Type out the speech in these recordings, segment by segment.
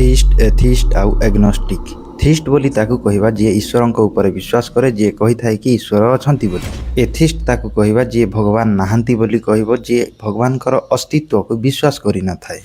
Theist atheist आउ agnostic. Theist बोली ताकू कहिबा जे ईश्वर ऊपर विश्वास करे जे कही थाए कि ईश्वर अछंती बोली। एथिस्ट ताकू कहिबा जे भगवान नाहांती बोली कहबो जे भगवान कर अस्तित्व को विश्वास करि न थाए।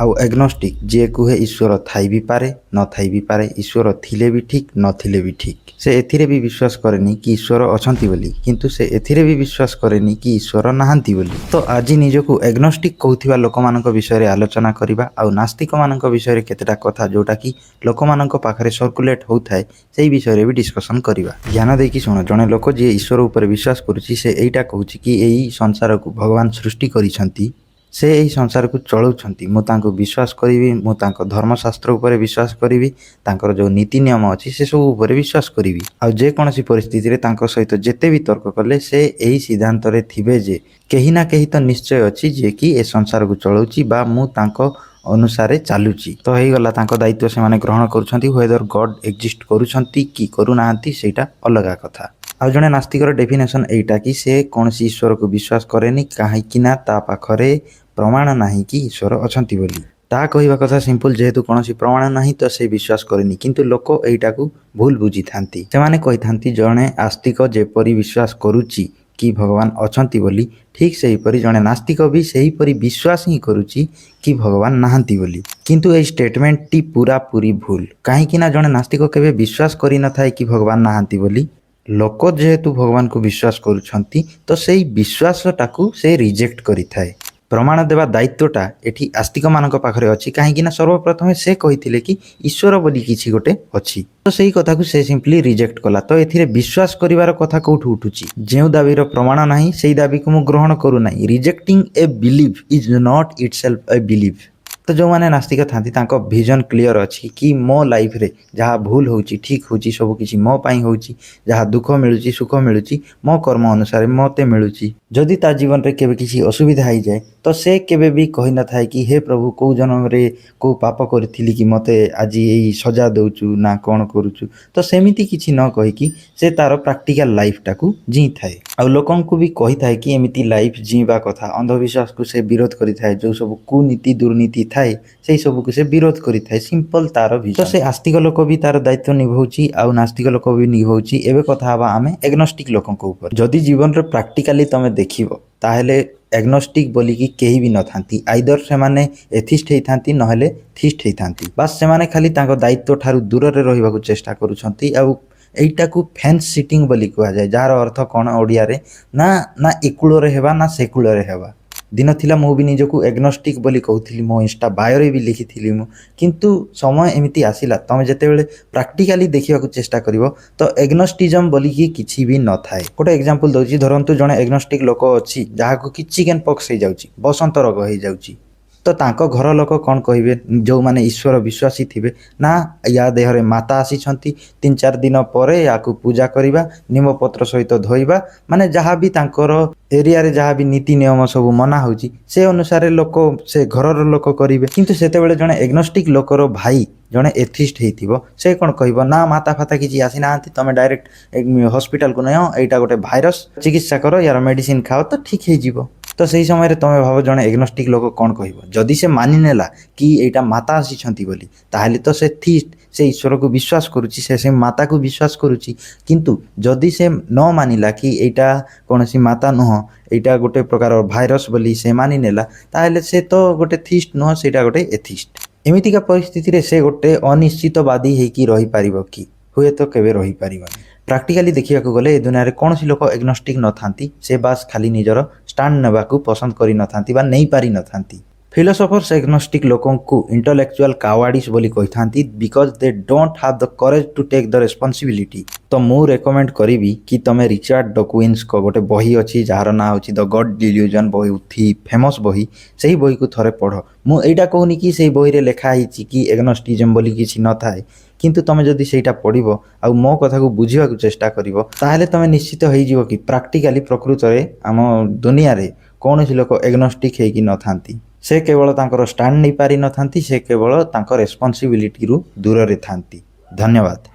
आउ एग्नोस्टिक जे कुहे ईश्वर थाई भी पारे न थाई भी पारे, ईश्वर थिले भी ठीक न थिले भी ठीक। से एथिरे भी विश्वास करेनी कि ईश्वर अछंती बोली, किंतु से एथिरे भी विश्वास करेनी कि ईश्वर नाहांती बोली। तो आज निजकू एग्नोस्टिक कहूथिबा लोकमानक विषय आलोचना करिबा आउ नास्तिक मानक विषय केतेटा कथा जोटा कि लोकमानक पाखरे सर्कुलेट होउथाय सेही विषय भी डिस्कशन करिबा। ध्यान देकी सुनो, जणे लोक जे ईश्वर ऊपर विश्वास करूची से एइटा कहूची कि एई संसार को भगवान सृष्टि करिसंती, से यही संसार को चलाउछंती। मु तांको विश्वास करिवि, मु तांको धर्मशास्त्र ऊपर विश्वास करिवि, तांकर जो नीति नियम अछि से सब ऊपर विश्वास करिवि। आ जे कोनोसी परिस्थिति रे तांको सहित जेते भी तर्क कले से एही सिद्धांत रे थिबे जे केही ना केही तो निश्चय अछि जे कि ए संसार को चलाउची बा मु तांको अनुसारे चालुची। तो हेई गला तांको दायित्व से माने ग्रहण करूछंती। वेदर गॉड एक्जिस्ट करूछंती कि करू नाहंती सेटा अलगा कथा। आ जणे नास्तिकर डेफिनेशन एइटा कि से कोनोसी ईश्वर को विश्वास करेनी काहे कि ना ता पाखरे प्रमाण नाही कि ईश्वर अछंती बोली। ता कहिबा कथा सिंपल, जेहेतु कोनोसी प्रमाण नाही तो से विश्वास करेनी, किंतु लोक एइटा को भूल बुझी थांती। से माने कहि थांती जणे आस्तिक जेपरि विश्वास करूची कि भगवान अछंती बोली, ठीक सेही परि जणे नास्तिक भी सेही परि विश्वास ही करूची कि भगवान नाहांती बोली। किंतु ए स्टेटमेंट टी पूरा पूरी भूल। काहे कि ना जणे नास्तिक केबे विश्वास करि न थाए कि भगवान नाहांती बोली। लोक जेहेतु भगवान को विश्वास करूछंती तो सेही विश्वास टाकू से रिजेक्ट करि थाए। प्रमाण देवा दायित्वटा एठी आस्तिक मानक पाखरे अछि, काहे कि ना सर्वप्रथमे से कहिथिले कि ईश्वर बोली किछि गोटे अछि, तो सेही कथा को से सिंपली रिजेक्ट कला। तो एथिरे विश्वास करिवार कथा कोठु उठुछि। जेउ दाबीर प्रमाण नाही सेही दाबी को मु ग्रहण करू नाही। Rejecting a belief is not itself a belief. तो जो माने नास्तिक थांती तांको विजन क्लियर अछि कि मो लाइफ रे जहा भूल होउची ठीक होउची सब किछि मो पाई होउची, जहा दुख मिलुची सुख मिलुची मो कर्म अनुसार मते मिलुची। जदि ता जीवन रे केबे किछि असुविधा आइ जाय तो से केबे भी कहि न थाए कि हे प्रभु को जन्म रे को पाप करथिली कि मते आजि एई सजा दउचु ना कोन करूचु। तो सेमिति किछि न कहि कि से तारो प्रैक्टिकल लाइफ टाकू जी थाए। आ लोकन को भी कहि थाए कि एमिति लाइफ जीवा कथा। अंधविश्वास को से विरोध करि थाए, जो सब कुनीति दुर्नीति थाए सेही सब को से विरोध करि थाए। सिंपल तारो विजन। तो से आस्तिक लोक भी तार दायित्व निभौची आउ नास्तिक लोक भी निभौची। एबे कथा हबा आमे एग्नोस्टिक लोकन ऊपर। जदि जीवन रे प्रैक्टिकली तमे देखिबो ताहेले एग्नोस्टिक बोली कि केही भी न थांती। आइदर से माने एथिस्ट हेई थांती नहेले थीस्ट हेई थांती। बस से माने खाली तांको दायित्व ठारू दूर रे रहिबाकू चेष्टा करूछंती। आउ एइटा को फेंस सिटिंग बोली कहा जाय, जार अर्थ कोन ओडिया रे ना ना एकुलो रे हेबा ना सेकुलो रे हेबा। दिन थिला मु भी निजकू एग्नोस्टिक बोली कहूथिली, मो इंस्टा बायो रे भी लिखिथिली मु। किंतु समय एमिति आसिला तमे जते बेले प्रैक्टिकली देखिबाकू चेष्टा करिवो तो एग्नोस्टिज्म बोली कि किछि भी न थाए। गोटे एग्जांपल दउची, धरंतु जणे एग्नोस्टिक लोक अछि जाहाको कि चिकन पॉक्स हे जाउची, बसंत रोग हे जाउची। तो तांको घर लोक कोन कहिबे, जो माने ईश्वर विश्वासी थिबे ना या देहरे माता आसीछंती 3-4 दिन परे याकू पूजा करिबा, निम पत्र सहित धोइबा, माने जहा भी तांकर एरिया रे जहा भी नीति नियम सब मना होची से अनुसार लोक से घरर लोक करिवे। किंतु सेते बेले जणे एग्नोस्टिक लोकर भाई जणे एथिस्ट हेइथिबो से कोन कहिबो ना माता फाता किछि आसी नांती, तमे डायरेक्ट हॉस्पिटल को नयो, एटा गोटे भाइरस चिकित्सा करो यार मेडिसिन खाओ तो ठीक हे जिवो। तो सही समय रे तमे भाबो जणे एग्नोस्टिक लोक कोन कहिबो। जदि से मानि नेला कि एटा माता आसीछंती बोली ताहेले तो से थीस्ट से ईश्वर को विश्वास करूची, से माता को विश्वास करूची। किंतु जदि से न मानिला कि एटा कोनसी माता नुह, एटा गोटे प्रकार भाइरस बोली से मानि नेला ताहेले से तो गोटे थीस्ट नुह, सेटा गोटे एथिस्ट। एमितिका परिस्थिति रे से गोटे अनिश्चितवादी हेकी रही पारिबो कि हुए तो केबे रही पारिबनी। प्रैक्टिकली देखिया को गले ए दुनिया रे कोनसी लोक एग्नोस्टिक न थांती, से बास खाली निजर स्टैंड नेबाकू पसंद करि न थांती बा नै पारि न थांती। फिलोसोफर्स एग्नोस्टिक लोकों को इंटेलेक्चुअल कावार्डिस बोली कहि थांती, because they don't have the courage to take the responsibility. तो मु रेकमेंड करिवि कि तमे रिचर्ड डॉकिन्स को गोटे बही अछि जार ना होछि द गॉड डिल्यूजन, बहुत फेमस बही। सेही बही को थरे पढो। मु एइटा कहूनी कि सेही बही रे लेखा हिछि कि एग्नोस्टिज्म बोली किछि न थाए, किंतु तमे जदि सेटा पढिबो आ मो कथा को बुझिबाकू चेष्टा करिवो ताहेले तमे निश्चित होई जिवो कि प्रैक्टिकली प्रकृत रे आम दुनिया रे कोनोसी लोक एग्नोस्टिक हेकी न थांती। से केवल तांकर स्टैंड नै पारि न थांती, से केवल तांकर रिस्पांसिबिलिटी रु दूर रे थांती। धन्यवाद।